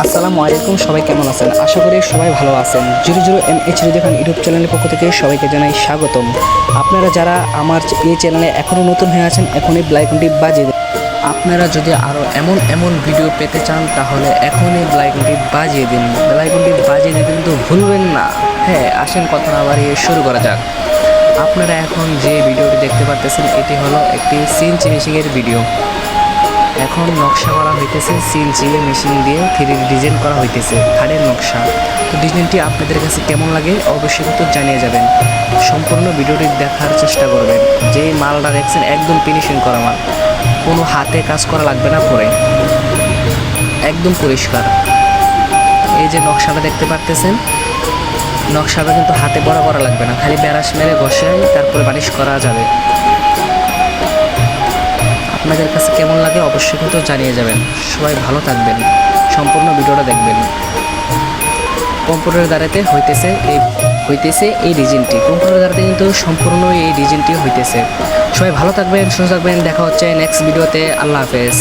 আসসালামু আলাইকুম, সবাই কেমন আছেন? আশা করি সবাই ভালো আছেন। 00MH রেডিও খান ইউটিউব চ্যানেলের পক্ষ থেকে সবাইকে জানাই স্বাগতম। আপনারা যারা আমার এই চ্যানেলে এখনও নতুন হয়ে আছেন, এখনই বেল আইকনটি বাজিয়ে দিন। আপনারা যদি আরও এমন ভিডিও পেতে চান তাহলে এখনই বেল আইকনটি বাজিয়ে দিন। বেল আইকনটি বাজিয়ে দিতে কিন্তু ভুলবেন না। হ্যাঁ, আসেন কথা না বাড়িয়ে শুরু করা যাক। আপনারা এখন যে ভিডিওটি দেখতে পাচ্ছেন এটি হলো একটি সিএনসি মেশিনের ভিডিও। এখন নকশা করা হইতেছে সিএনসি মেশিন দিয়ে 3D ডিজাইন করা হইতেছে খাড়ের নকশা। তো ডিজাইনটি আপনাদের কাছে কেমন লাগে অবশ্যই কিন্তু জানিয়ে যাবেন। সম্পূর্ণ ভিডিওটি দেখার চেষ্টা করবেন। যে মালটা দেখছেন একদম ফিনিশিং করা মাল, কোনো হাতে কাজ করা লাগবে না, পরে একদম পরিষ্কার। এই যে নকশাটা দেখতে পারতেছেন, নকশাটা কিন্তু হাতে বড় করা লাগবে না, খালি ব্যারাস মেরে ঘষে তারপরে বানিশ করা যাবে। আপনাদের কাছে কেমন লাগে অবশ্যই কিন্তু জানিয়ে যাবেন। সবাই ভালো থাকবেন, সম্পূর্ণ ভিডিওটা দেখবেন। কম্পিউটারের দ্বারাতে হইতেছে এই ডিজাইনটি, কম্পিউটারের দ্বারাতে কিন্তু সম্পূর্ণ এই ডিজাইনটি হইতেছে। সবাই ভালো থাকবেন, সুস্থ থাকবেন। দেখা হচ্ছে নেক্সট ভিডিওতে। আল্লাহ হাফেজ।